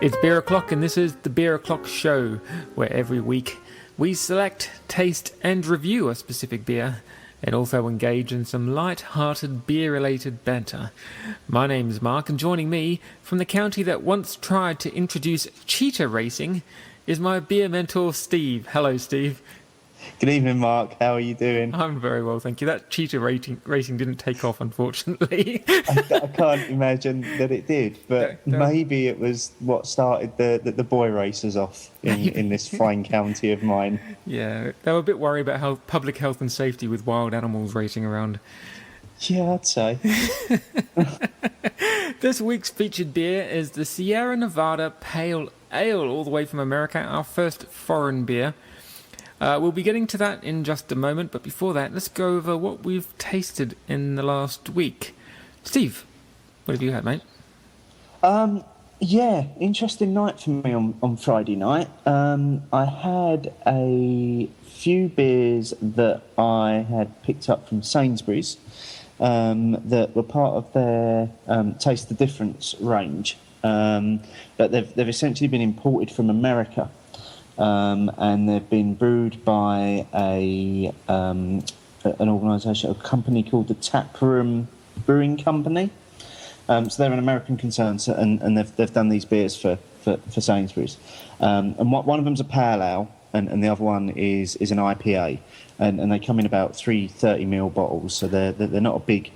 It's Beer O'Clock, and this is the Beer O'Clock Show, where every week we select, taste, and review a specific beer, and also engage in some light-hearted beer-related banter. My name's Mark, and joining me from the county that once tried to introduce cheetah racing is my beer mentor, Steve. Hello, Steve. Good evening, Mark. How are you doing? I'm very well, thank you. That cheetah racing didn't take off, unfortunately. I can't imagine that it did, but maybe it was what started the boy racers off in this fine county of mine. Yeah, they were a bit worried about how public health and safety with wild animals racing around. Yeah, I'd say. This week's featured beer is the Sierra Nevada Pale Ale, all the way from America, our first foreign beer. We'll be getting to that in just a moment, but before that, let's go over what we've tasted in the last week. Steve, what have you had, mate? Yeah, interesting night for me on Friday night. I had a few beers that I had picked up from Sainsbury's that were part of their Taste the Difference range, but they've essentially been imported from America. And they've been brewed by an organisation, a company called the Taproom Brewing Company. So they're an American concern, and they've done these beers for Sainsbury's. And one of them's a pale ale, and the other one is an IPA, and they come in about 3 30ml bottles, so they're not a big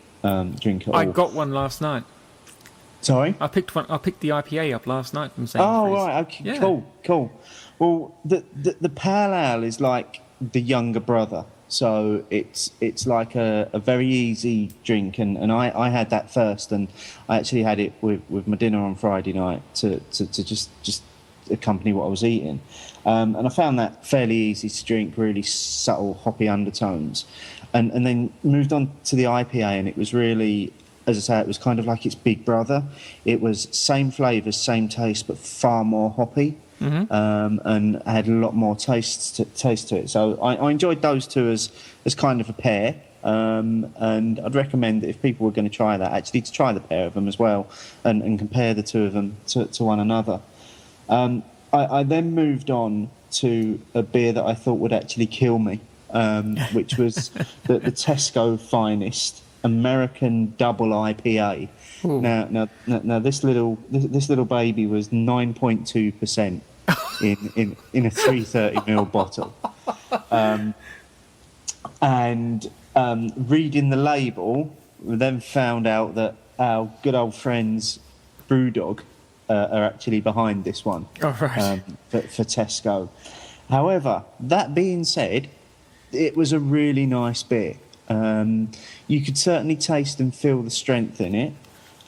drink at all. I got one last night. Sorry? I picked the IPA up last night from Sainsbury's. Oh, right, okay, yeah. Cool. Well, the pale ale is like the younger brother, so it's like a very easy drink, and I had that first, and I actually had it with my dinner on Friday night to just accompany what I was eating, and I found that fairly easy to drink, really subtle hoppy undertones, and then moved on to the IPA, and it was really, as I say, it was kind of like its big brother. It was same flavours, same taste, but far more hoppy. Mm-hmm. And had a lot more taste to it. So I enjoyed those two as kind of a pair. And I'd recommend that if people were going to try that, actually to try the pair of them as well and compare the two of them to one another. I then moved on to a beer that I thought would actually kill me, which was the Tesco Finest American Double IPA. Now this little baby was 9.2% in a 330ml bottle, and reading the label, we then found out that our good old friends Brewdog are actually behind this one. Oh, right. For Tesco. However, that being said, it was a really nice beer. You could certainly taste and feel the strength in it,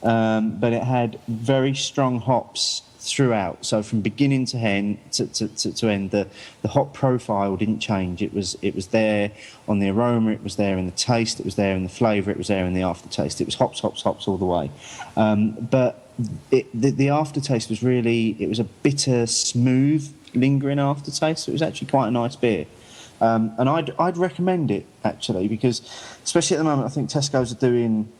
but it had very strong hops throughout. So from beginning to end, the hop profile didn't change. It was there on the aroma, it was there in the taste, it was there in the flavour, it was there in the aftertaste. It was hops all the way. But the aftertaste was really, it was a bitter, smooth, lingering aftertaste. So it was actually quite a nice beer. And I'd recommend it, actually, because especially at the moment, I think Tesco's are doing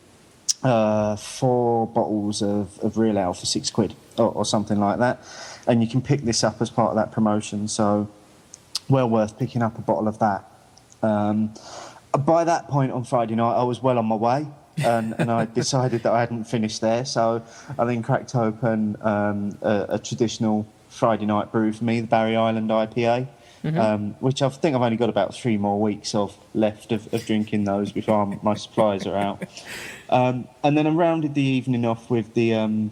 4 bottles of real ale for £6 or something like that, and you can pick this up as part of that promotion, so well worth picking up a bottle of that. By that point on Friday night, I was well on my way, and I decided that I hadn't finished there, so I then cracked open a traditional Friday night brew for me, the Barry Island IPA. Mm-hmm. Which I think I've only got about 3 more weeks of left of drinking those before my supplies are out. And then I rounded the evening off with the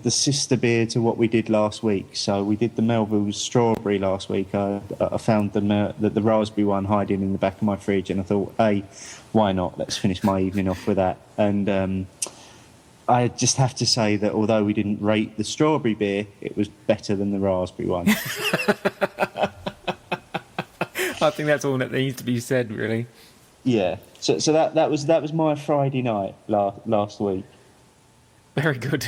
sister beer to what we did last week. So we did the Melville's Strawberry last week. I found the raspberry one hiding in the back of my fridge, and I thought, hey, why not? Let's finish my evening off with that. And I just have to say that although we didn't rate the strawberry beer, it was better than the raspberry one. I think that's all that needs to be said, really. Yeah. So that was my Friday night last week. Very good.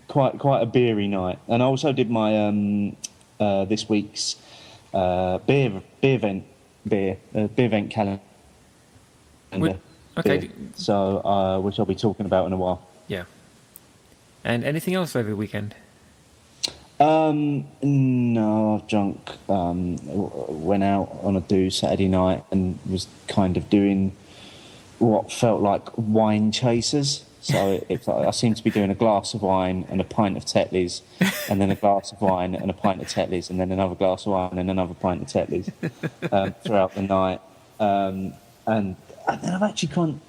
Quite a beery night, and I also did my this week's Beervent calendar. Okay. So, which I'll be talking about in a while. Yeah. And anything else over the weekend? No, I've drunk. Went out on a do Saturday night and was kind of doing what felt like wine chasers. So I seemed to be doing a glass of wine and a pint of Tetleys, and then a glass of wine and a pint of Tetleys, and then another glass of wine and another pint of Tetleys throughout the night. And then I've actually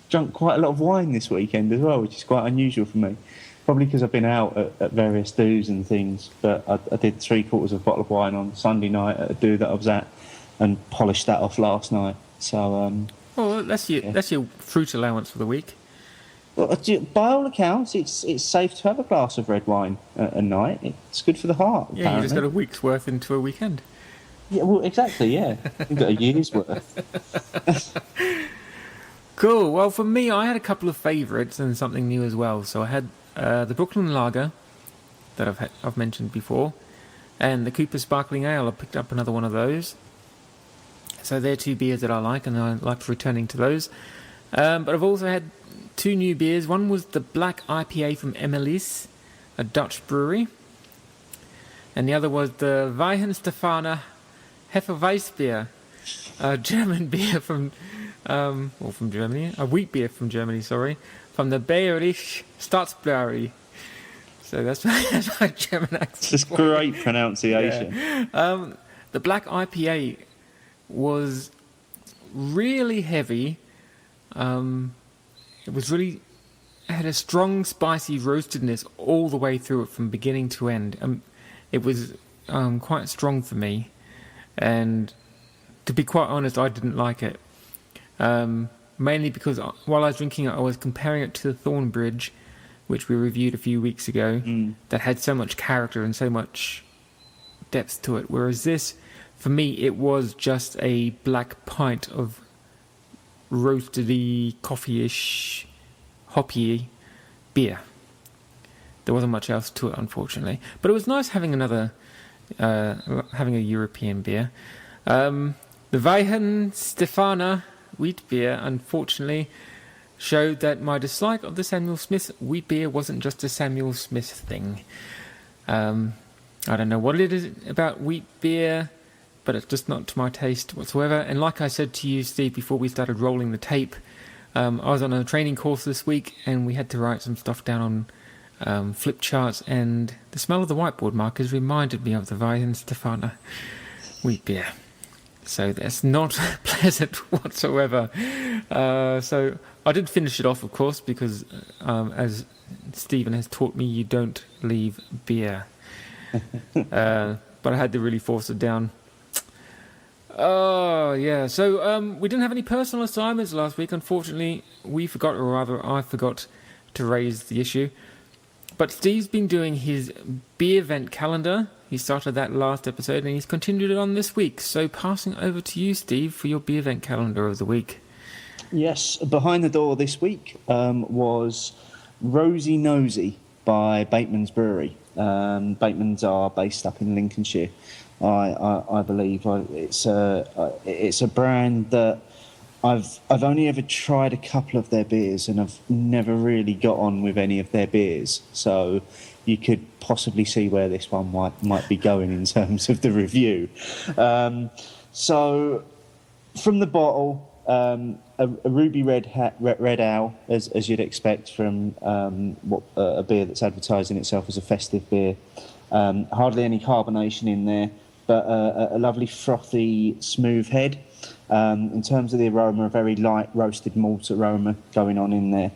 drunk quite a lot of wine this weekend as well, which is quite unusual for me. Probably because I've been out at various do's and things, but I did 3/4 of a bottle of wine on Sunday night at a do that I was at, and polished that off last night. So, well, that's your fruit allowance for the week. Well, by all accounts, it's safe to have a glass of red wine at a night. It's good for the heart. Yeah, apparently. you just got a week's worth into a weekend. Yeah, well, exactly. Yeah, you've got a year's worth. Cool. Well, for me, I had a couple of favourites and something new as well. So I had the Brooklyn Lager that I've mentioned before, and the Cooper Sparkling Ale. I picked up another one of those. So they're two beers that I like, and I like returning to those. But I've also had two new beers. One was the Black IPA from Emilis, a Dutch brewery, and the other was the Weihenstephaner Hefeweißbier, a German beer from Germany, a wheat beer from Germany, from the Bayerische Staatsbrauerei. So that's my German accent. It's great pronunciation. Yeah. The Black IPA was really heavy. It had a strong, spicy roastedness all the way through it from beginning to end. It was quite strong for me, and to be quite honest, I didn't like it. Mainly because while I was drinking it, I was comparing it to the Thornbridge, which we reviewed a few weeks ago, that had so much character and so much depth to it. Whereas this, for me, it was just a black pint of roasted-y, coffee-ish, hoppy beer. There wasn't much else to it, unfortunately. But it was nice having having a European beer. The Weihenstephaner wheat beer, unfortunately, showed that my dislike of the Samuel Smith wheat beer wasn't just a Samuel Smith thing. I don't know what it is about wheat beer, but it's just not to my taste whatsoever. And like I said to you, Steve, before we started rolling the tape, I was on a training course this week, and we had to write some stuff down on flip charts, and the smell of the whiteboard markers reminded me of the Weihenstephaner wheat beer. So that's not pleasant whatsoever. So I did finish it off, of course, because as Stephen has taught me, you don't leave beer. But I had to really force it down. Oh, yeah. So we didn't have any personal assignments last week. Unfortunately, we forgot, or rather I forgot to raise the issue. But Steve's been doing his Beervent calendar. He started that last episode and he's continued it on this week. So passing over to you, Steve, for your Beervent calendar of the week. Yes, behind the door this week was Rosy Nosy by Bateman's Brewery. Bateman's are based up in Lincolnshire, I believe. It's a brand that I've only ever tried a couple of their beers, and I've never really got on with any of their beers. So you could possibly see where this one might be going in terms of the review. So from the bottle, a ruby red ale, as you'd expect from a beer that's advertising itself as a festive beer. Hardly any carbonation in there, but a lovely frothy, smooth head. In terms of the aroma, a very light roasted malt aroma going on in there.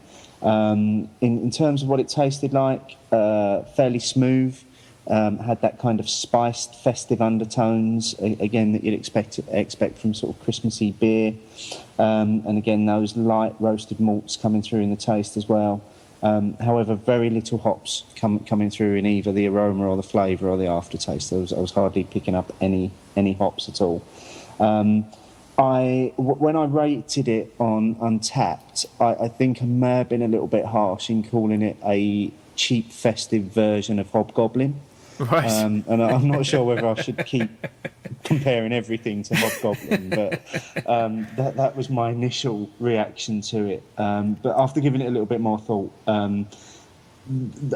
In terms of what it tasted like, fairly smooth, had that kind of spiced, festive undertones, again, that you'd expect from sort of Christmassy beer. And again, those light roasted malts coming through in the taste as well. However, very little hops coming through in either the aroma or the flavour or the aftertaste. I was hardly picking up any hops at all. When I rated it on Untapped, I think I may have been a little bit harsh in calling it a cheap festive version of Hobgoblin. Right. And I'm not sure whether I should keep comparing everything to Hobgoblin, but that was my initial reaction to it. But after giving it a little bit more thought,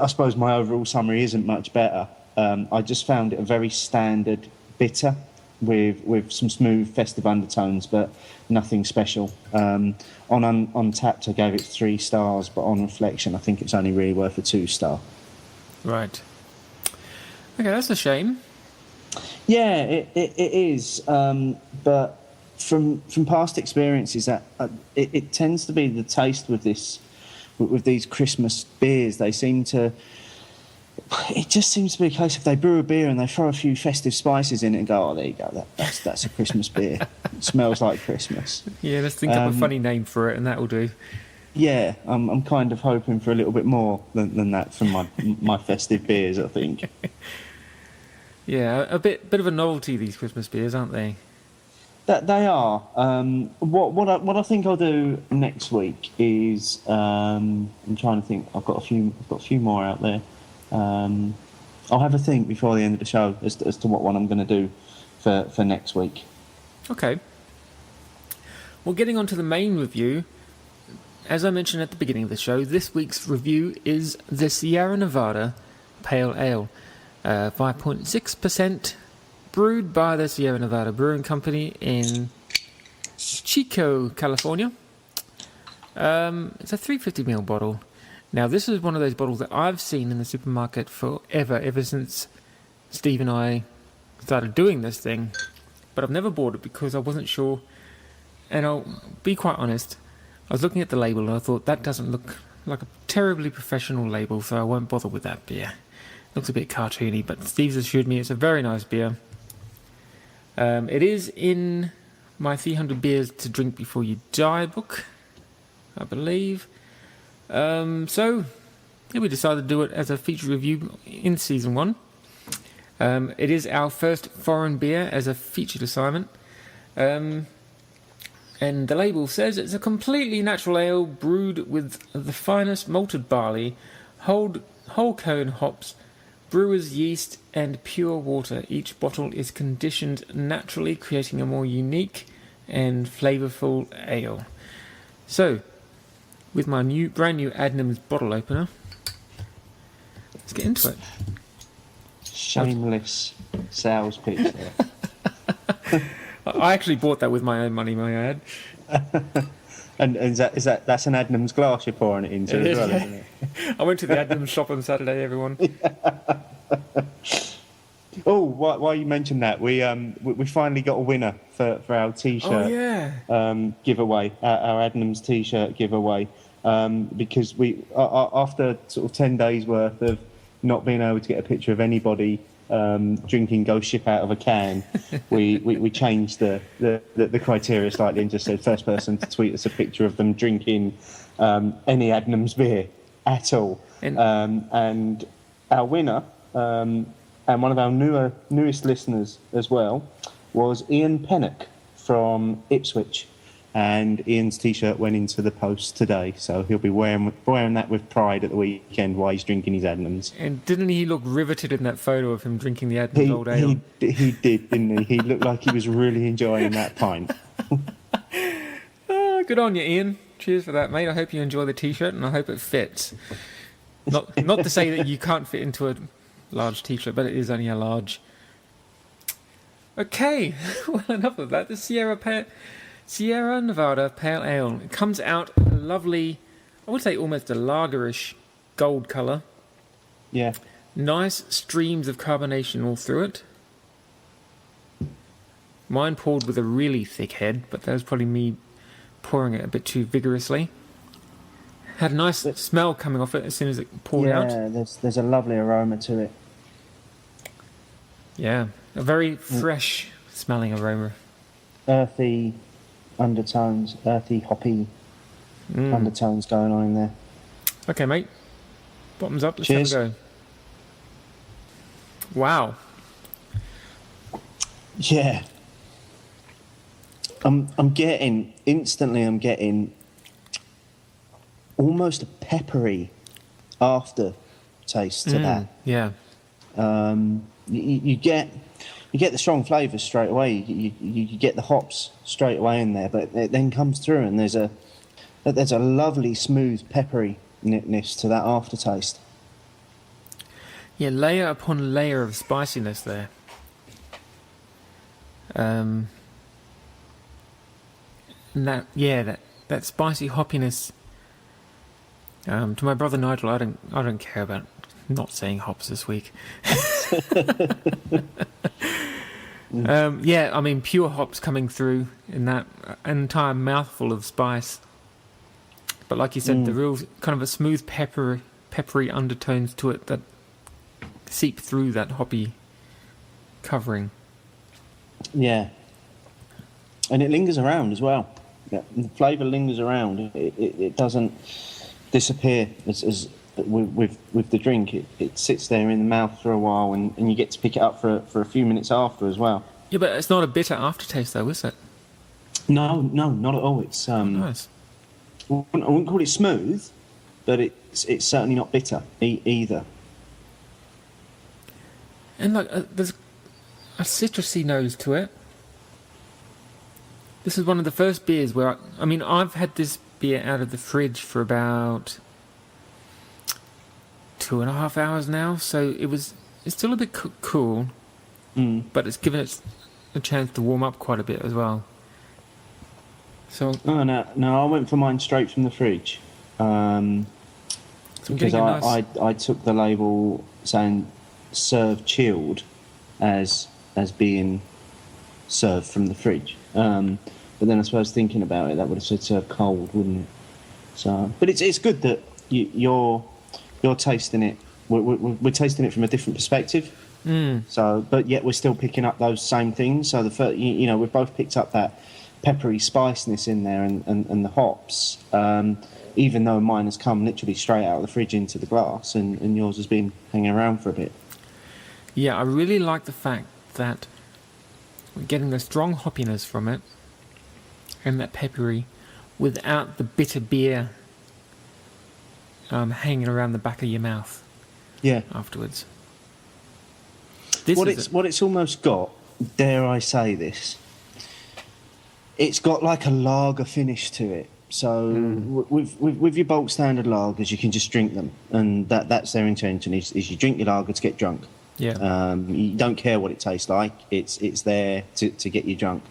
I suppose my overall summary isn't much better. I just found it a very standard bitter with some smooth festive undertones, but nothing special. On Untapped, I gave it 3 stars, but on reflection, I think it's only really worth a 2-star. Right. Okay, that's a shame. Yeah, it is. But from past experiences, that it tends to be the taste with these Christmas beers. They seem to. It just seems to be a case of they brew a beer and they throw a few festive spices in it and go, oh, there you go, that's a Christmas beer. It smells like Christmas. Yeah, let's think up a funny name for it, and that'll do. Yeah, I'm kind of hoping for a little bit more than that from my festive beers, I think. Yeah, a bit of a novelty, these Christmas beers, aren't they? That they are. What I think I'll do next week is I'm trying to think. I've got a few more out there. I'll have a think before the end of the show as to what one I'm going to do for next week. Okay. Well, getting on to the main review, as I mentioned at the beginning of the show, this week's review is the Sierra Nevada Pale Ale, 5.6%, brewed by the Sierra Nevada Brewing Company in Chico, California. It's a 350ml bottle. Now, this is one of those bottles that I've seen in the supermarket forever, ever since Steve and I started doing this thing. But I've never bought it because I wasn't sure. And I'll be quite honest, I was looking at the label and I thought, that doesn't look like a terribly professional label, so I won't bother with that beer. It looks a bit cartoony, but Steve's assured me it's a very nice beer. It is in my 300 Beers to Drink Before You Die book, I believe. So, yeah, we decided to do it as a feature review in Season 1. It is our first foreign beer as a featured assignment. And the label says it's a completely natural ale brewed with the finest malted barley, whole cone hops, brewer's yeast, and pure water. Each bottle is conditioned naturally, creating a more unique and flavourful ale. So, with my brand new Adnams bottle opener, let's get into it. Shameless sales pitch there. I actually bought that with my own money, may I add. And is that's an Adnams glass you're pouring it into as well, isn't it? I went to the Adnams shop on Saturday, everyone. Oh, while you mentioned that, we finally got a winner for our T-shirt. Oh, yeah. Giveaway, our Adnams T-shirt giveaway, because we after sort of 10 days worth of not being able to get a picture of anybody drinking Ghost Ship out of a can, we changed the criteria slightly and just said first person to tweet us a picture of them drinking any Adnams beer at all. And our winner, and one of our newest listeners as well, was Ian Pennock from Ipswich. And Ian's T-shirt went into the post today, so he'll be wearing that with pride at the weekend while he's drinking his Adnams. And didn't he look riveted in that photo of him drinking the Adnams Old Ale? He did, didn't he? He looked like he was really enjoying that pint. Good on you, Ian. Cheers for that, mate. I hope you enjoy the T-shirt, and I hope it fits. Not to say that you can't fit into a large T-shirt, but it is only a large. Okay, well, enough of that. The Sierra Nevada Pale Ale. It comes out a lovely, I would say almost a lagerish gold colour. Yeah. Nice streams of carbonation all through it. Mine poured with a really thick head, but that was probably me pouring it a bit too vigorously. Had a nice smell coming off it as soon as it poured out. Yeah, there's a lovely aroma to it. Yeah, a very fresh smelling aroma. Earthy undertones, earthy, hoppy undertones going on in there. Okay, mate. Bottoms up. Let's Cheers. have a go. Wow. Yeah. I'm getting almost a peppery aftertaste to that. Yeah. You get the strong flavours straight away. You get the hops straight away in there, but it then comes through and there's a lovely smooth pepperiness to that aftertaste. Yeah, layer upon layer of spiciness there. And that spicy hoppiness. To my brother Nigel, I don't care about not saying hops this week. Yeah, I mean pure hops coming through in that entire mouthful of spice. But like you said, the real kind of a smooth peppery undertones to it that seep through that hoppy covering. Yeah. And it lingers around as well. Yeah, the flavour lingers around. It doesn't disappear as with the drink. It sits there in the mouth for a while, and you get to pick it up for a few minutes after as well. Yeah, but it's not a bitter aftertaste though, is it? No, not at all. It's Nice. I wouldn't call it smooth, but it's certainly not bitter either. And like, there's a citrusy nose to it. This is one of the first beers where I've had this beer out of the fridge for about 2.5 hours now, so it's still a bit cool, but it's given it a chance to warm up quite a bit as well. So No, I went for mine straight from the fridge, because I took the label saying serve chilled as being served from the fridge. But then I suppose thinking about it, that would have said serve cold, wouldn't it? So, but it's good that you're tasting it. We're tasting it from a different perspective. So, but yet we're still picking up those same things. So we've both picked up that peppery spiciness in there and the hops. Even though mine has come literally straight out of the fridge into the glass, and yours has been hanging around for a bit. Yeah, I really like the fact that we're getting the strong hoppiness from it and that peppery without the bitter beer hanging around the back of your mouth. Yeah. Afterwards. What it's almost got, dare I say this, it's got like a lager finish to it. So with your bulk standard lagers, you can just drink them, and that's their intention is you drink your lager to get drunk. Yeah. You don't care what it tastes like. It's there to get you drunk.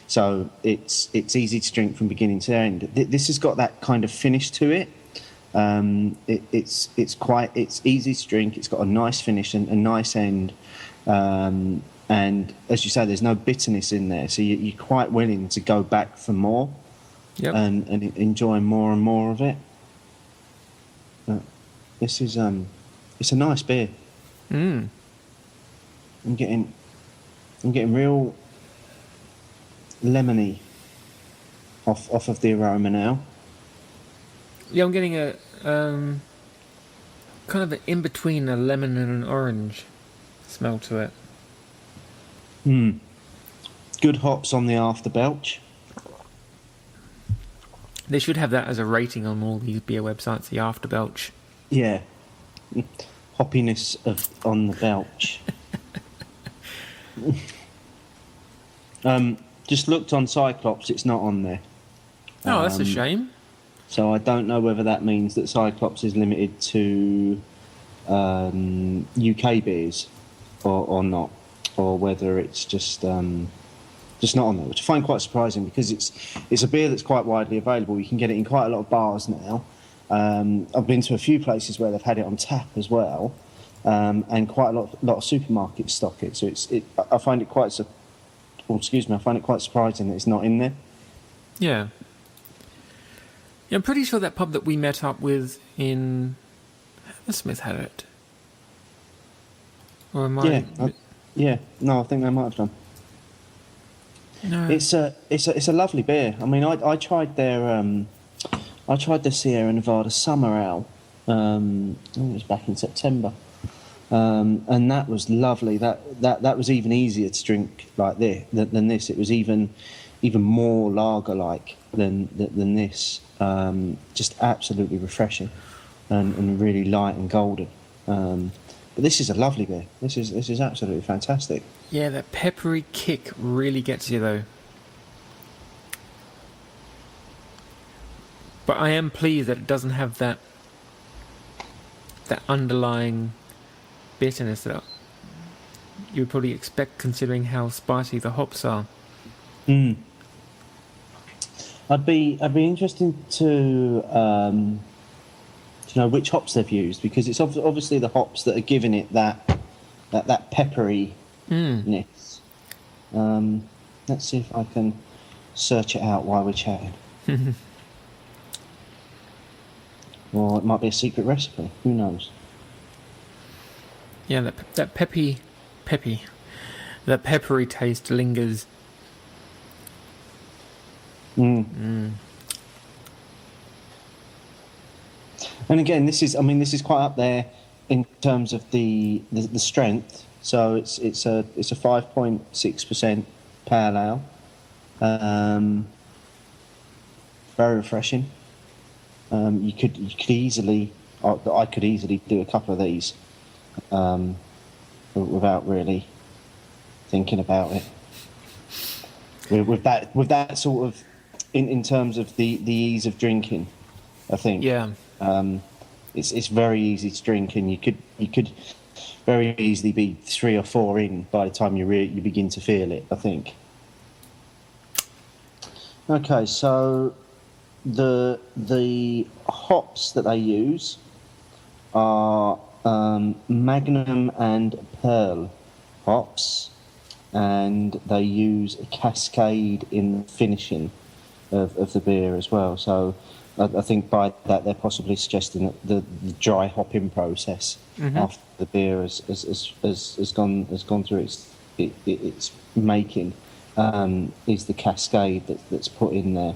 So it's easy to drink from beginning to end. This has got that kind of finish to it. It's easy to drink. It's got a nice finish and a nice end. And as you say, there's no bitterness in there, so you're quite willing to go back for more. Yep. And enjoy more and more of it. But this is it's a nice beer. I'm getting real lemony off of the aroma now. Yeah, I'm getting a kind of an in between a lemon and an orange smell to it. Good hops on the after belch. They should have that as a rating on all these beer websites, the after belch. Yeah. Hoppiness on the belch. Just looked on Cyclops, it's not on there. Oh, that's a shame. So I don't know whether that means that Cyclops is limited to UK beers or not, or whether it's just not on there, which I find quite surprising because it's a beer that's quite widely available. You can get it in quite a lot of bars now. I've been to a few places where they've had it on tap as well, and quite a lot of supermarkets stock it. So I find it quite surprising that it's not in there. Yeah. Yeah, I'm pretty sure that pub that we met up with in Hammersmith had it. Or am I? Yeah. No, I think they might have done. No. It's a lovely beer. I mean, I tried their Sierra Nevada Summer Ale. I think it was back in September, and that was lovely. That was even easier to drink like this than this. It was even more lager-like than this. Just absolutely refreshing, and really light and golden. But this is a lovely beer. This is absolutely fantastic. Yeah, that peppery kick really gets you though. But I am pleased that it doesn't have that underlying bitterness that you would probably expect, considering how spicy the hops are. I'd be interested to know which hops they've used, because it's obviously the hops that are giving it that pepperiness. Let's see if I can search it out while we're chatting. Or it might be a secret recipe. Who knows? Yeah, that peppery taste lingers. And again, this is quite up there in terms of the strength. So it's a 5.6% pale ale. Very refreshing. You could easily, I could easily do a couple of these without really thinking about it. With that sort of in terms of the ease of drinking, I think. Yeah. It's very easy to drink, and you could very easily be 3 or 4 in by the time you begin to feel it, I think. Okay, so the hops that they use are Magnum and Pearl hops, and they use a Cascade in the finishing of the beer as well. So I think by that they're possibly suggesting that the dry hopping process after the beer has gone through its making is the Cascade that's put in there.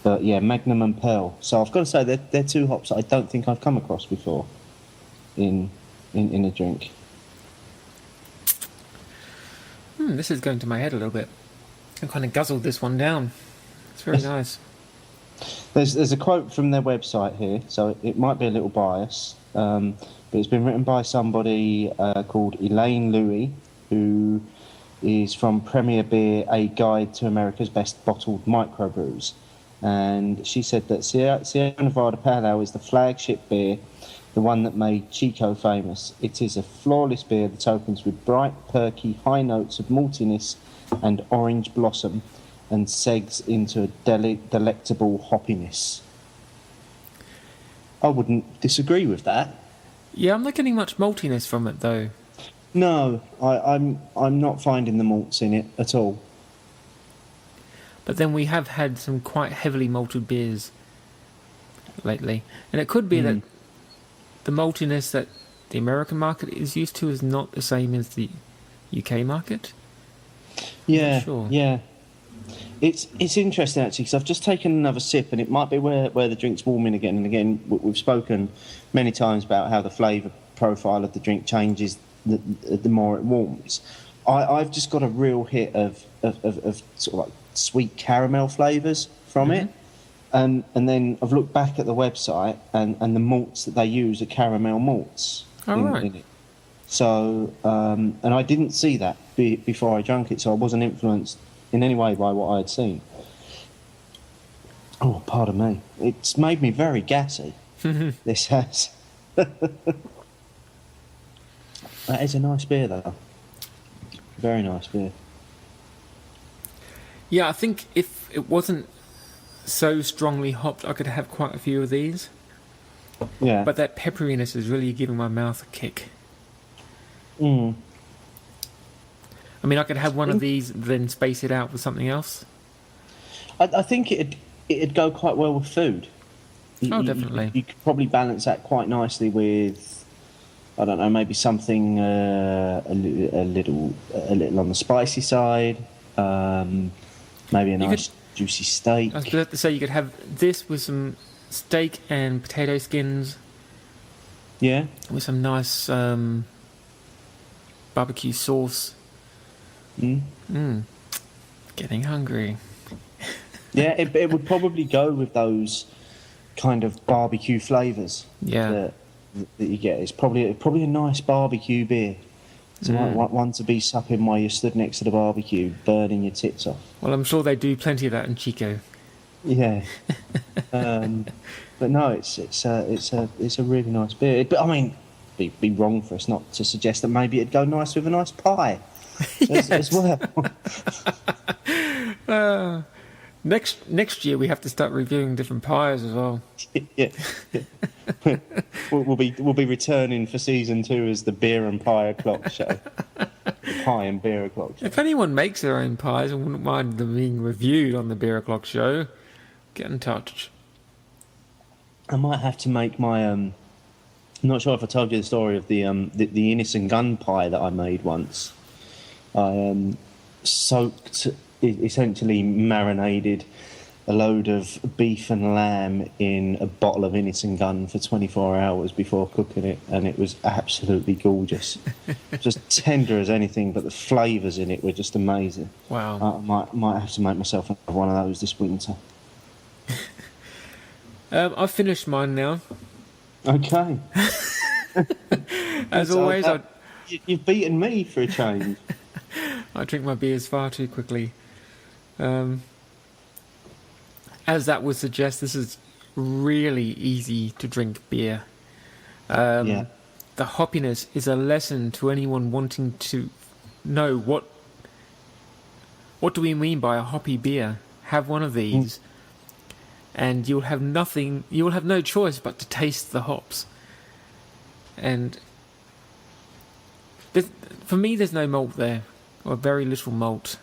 But yeah, Magnum and Pearl. So I've got to say they're 2 hops that I don't think I've come across before in a drink. This is going to my head a little bit. I kind of guzzled this one down. It's very nice. There's a quote from their website here, so it might be a little biased, but it's been written by somebody called Elaine Louie, who is from Premier Beer, A Guide to America's Best Bottled Microbrews. And she said that Sierra Nevada Pale Ale is the flagship beer, the one that made Chico famous. It is a flawless beer that opens with bright, perky, high notes of maltiness and orange blossom, and segs into a delectable hoppiness. I wouldn't disagree with that. Yeah, I'm not getting much maltiness from it though. No, I'm not finding the malts in it at all. But then we have had some quite heavily malted beers lately, and it could be that the maltiness that the American market is used to is not the same as the UK market. Yeah, sure. Yeah. It's interesting actually, because I've just taken another sip, and it might be where the drink's warming again. And again, we've spoken many times about how the flavour profile of the drink changes the more it warms. I've just got a real hit of sort of like sweet caramel flavours from it. And then I've looked back at the website, and the malts that they use are caramel malts in it. So, and I didn't see that before I drank it, so I wasn't influenced in any way by what I had seen. Oh, pardon me. It's made me very gassy. This has. That is a nice beer, though. Very nice beer. Yeah, I think if it wasn't so strongly hopped, I could have quite a few of these. Yeah. But that pepperiness is really giving my mouth a kick. Mm. I mean, I could have one of these, then space it out with something else. I think it'd go quite well with food. Definitely. You could probably balance that quite nicely with, I don't know, maybe something a little on the spicy side. Maybe a nice juicy steak. I was about to say you could have this with some steak and potato skins. Yeah. With some nice barbecue sauce. Getting hungry. Yeah, it would probably go with those kind of barbecue flavours. Yeah. That you get. It's probably a nice barbecue beer. It's one to be supping while you're stood next to the barbecue, burning your tits off. Well, I'm sure they do plenty of that in Chico. Yeah. But no, it's a really nice beer. But I mean, be wrong for us not to suggest that maybe it'd go nice with a nice pie as well. Next year we have to start reviewing different pies as well. Yeah. We'll be returning for season 2 as the beer and pie o'clock show. The pie and beer o'clock show. If anyone makes their own pies and wouldn't mind them being reviewed on the Beer O'Clock show, get in touch. I might have to make my I'm not sure if I told you the story of the innocent gun pie that I made once. I soaked, essentially marinated a load of beef and lamb in a bottle of innocent gun for 24 hours before cooking it, and it was absolutely gorgeous. Just tender as anything, but the flavours in it were just amazing. Wow. I might have to make myself one of those this winter. I've finished mine now. Okay. As always, you've beaten me for a change. I drink my beers far too quickly. As that would suggest, this is really easy to drink beer. Yeah. The hoppiness is a lesson to anyone wanting to know what do we mean by a hoppy beer. Have one of these, and you'll have no choice but to taste the hops. And for me, there's no malt there, or very little malt.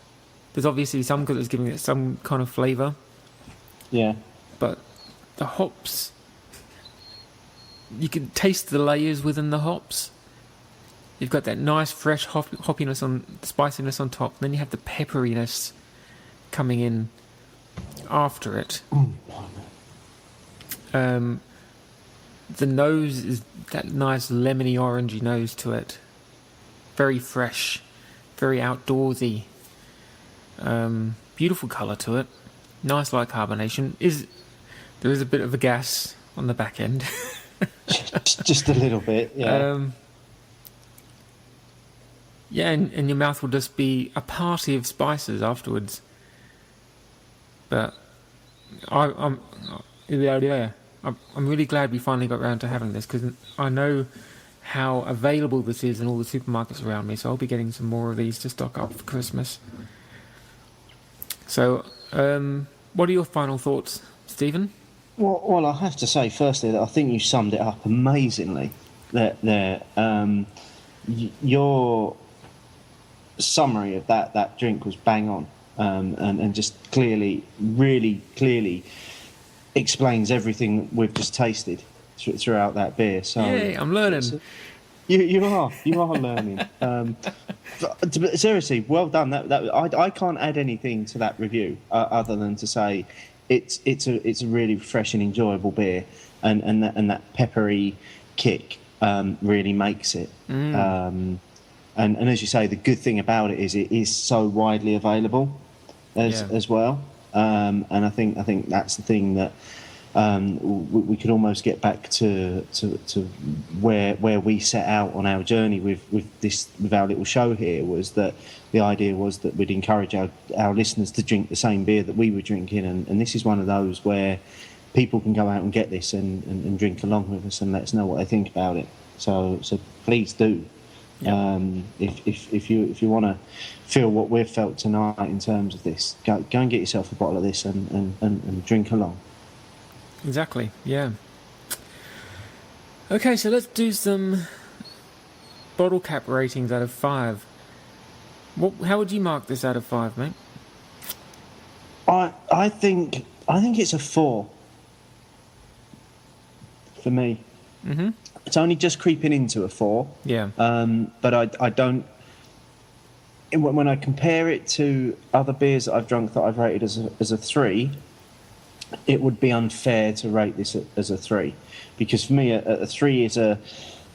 There's obviously some because it's giving it some kind of flavour. Yeah. But the hops, you can taste the layers within the hops. You've got that nice fresh hoppiness spiciness on top. Then you have the pepperiness coming in after it. The nose is that nice lemony orangey nose to it. Very fresh, very outdoorsy. Beautiful colour to it. Nice light carbonation. There is a bit of a gas on the back end. just a little bit, yeah. And your mouth will just be a party of spices afterwards. But I'm really glad we finally got around to having this, because I know how available this is in all the supermarkets around me, so I'll be getting some more of these to stock up for Christmas. So, what are your final thoughts, Stephen? Well, I have to say, firstly, that I think you summed it up amazingly. Your summary of that drink was bang on, and just really clearly explains everything we've just tasted throughout that beer. So, yay, I'm learning. You are learning. Seriously, well done. I can't add anything to that review other than to say it's a really fresh and enjoyable beer, and that peppery kick really makes it. And as you say, the good thing about it is so widely available as well. And I think that's the thing that we could almost get back to where we set out on our journey with our little show here, was that the idea was that we'd encourage our listeners to drink the same beer that we were drinking, and this is one of those where people can go out and get this and drink along with us and let us know what they think about it. So please do. Yeah. If you want to feel what we've felt tonight in terms of this, go and get yourself a bottle of this and drink along. Exactly, yeah. Okay, so let's do some bottle cap ratings out of 5. How would you mark this out of 5, mate? I think it's a 4 for me. Mm-hmm. It's only just creeping into a 4. Yeah. But I don't. When I compare it to other beers that I've drunk that I've rated as a 3, it would be unfair to rate this as a 3, because for me a 3 is a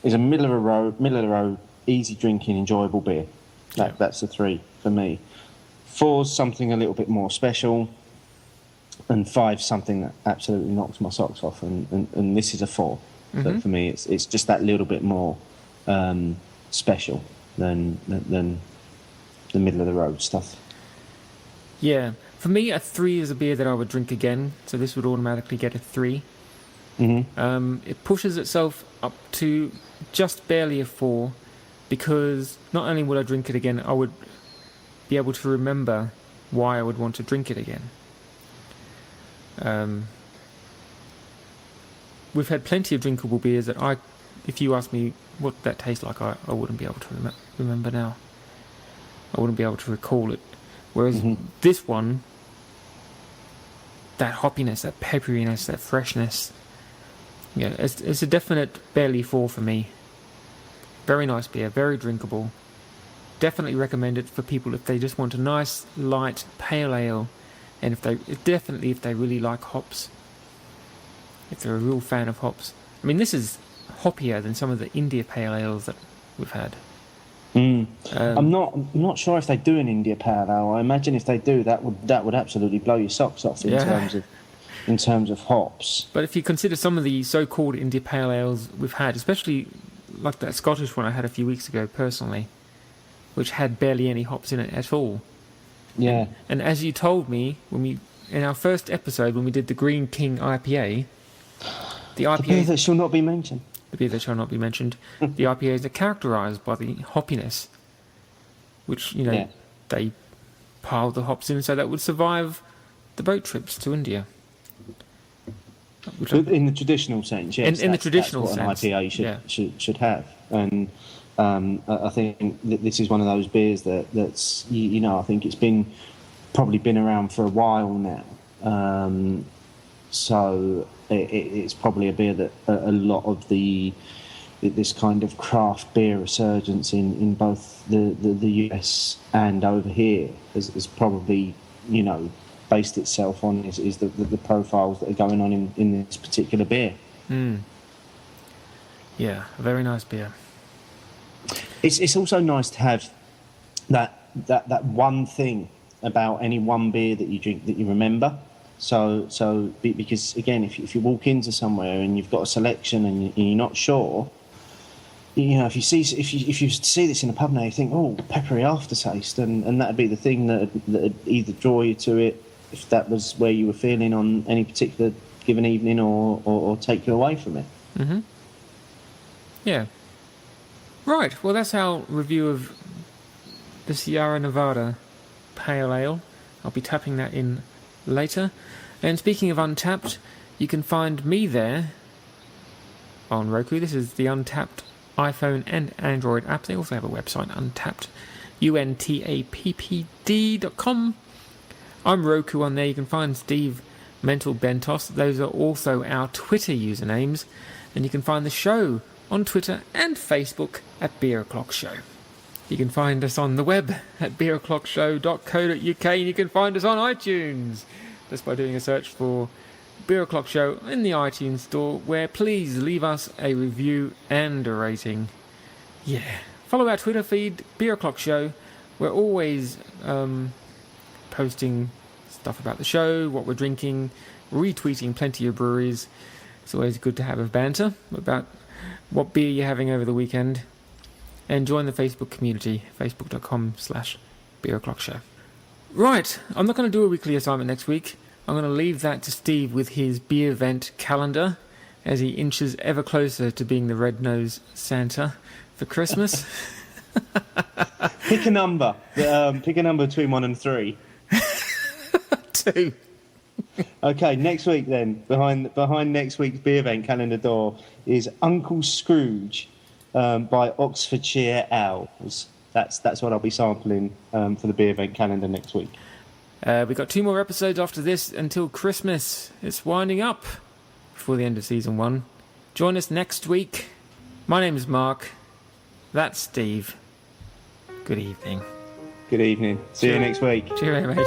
middle of the road, easy drinking, enjoyable beer. That's a 3 for me. 4's something a little bit more special, and 5's something that absolutely knocks my socks off. And this is a 4. Mm-hmm. So for me, it's just that little bit more special than the middle of the road stuff. Yeah. For me, a 3 is a beer that I would drink again, so this would automatically get a 3. It pushes itself up to just barely a 4, because not only would I drink it again, I would be able to remember why I would want to drink it again. We've had plenty of drinkable beers that if you ask me what that tastes like, I wouldn't be able to remember now. I wouldn't be able to recall it. Whereas this one, that hoppiness, that pepperiness, that freshness, it's a definite barely 4 for me. Very nice beer, very drinkable. Definitely recommend it for people if they just want a nice, light, pale ale, and if they really like hops. If they're a real fan of hops. I mean, this is hoppier than some of the India pale ales that we've had. I'm not sure if they do an India Pale Ale. I imagine if they do, that would absolutely blow your socks off in terms of hops. But if you consider some of the so-called India Pale Ales we've had, especially like that Scottish one I had a few weeks ago personally, which had barely any hops in it at all. Yeah. And as you told me in our first episode when we did the Green King IPA, the beer that shall not be mentioned. The beer that shall not be mentioned. The IPAs are characterised by the hoppiness, which, they piled the hops in so that would survive the boat trips to India. In the traditional sense, yes. In the traditional sense. That's what an IPA should have. And I think that this is one of those beers that's I think it's probably been around for a while now. So it's probably a beer that a lot of this kind of craft beer resurgence in both the US and over here is probably based itself on is the profiles that are going on in this particular beer. Yeah, a very nice beer. It's also nice to have that one thing about any one beer that you drink that you remember. So because again, if you walk into somewhere and you've got a selection and you're not sure, if you see this in a pub now, you think, oh, peppery aftertaste, and that'd be the thing that'd either draw you to it if that was where you were feeling on any particular given evening, or take you away from it. Yeah. Right. Well, that's our review of the Sierra Nevada Pale Ale. I'll be tapping that in later. And speaking of Untapped, you can find me there on Roku. This is the Untapped iPhone and Android app. They also have a website, Untapped, untappd.com. I'm Roku on there. You can find Steve Mental Bentos. Those are also our Twitter usernames. And you can find the show on Twitter and Facebook at Beer O'Clock Show. You can find us on the web at beeroclockshow.co.uk, and you can find us on iTunes just by doing a search for Beer O'Clock Show in the iTunes store, where please leave us a review and a rating. Yeah. Follow our Twitter feed, Beer O'Clock Show. We're always posting stuff about the show, what we're drinking, retweeting plenty of breweries. It's always good to have a banter about what beer you're having over the weekend. And join the Facebook community, facebook.com/Beer O'Clock Show. Right, I'm not going to do a weekly assignment next week. I'm going to leave that to Steve with his Beervent calendar as he inches ever closer to being the red-nosed Santa for Christmas. Pick a number. Pick a number between 1 and 3. 2. Okay, next week then, behind next week's Beervent calendar door is Uncle Scrooge by Oxfordshire Owls. That's what I'll be sampling for the Beervent calendar next week. We've got 2 more episodes after this until Christmas. It's winding up before the end of season 1. Join us next week. My name is Mark. That's Steve. Good evening. Good evening. See you next week. Cheerio, mate.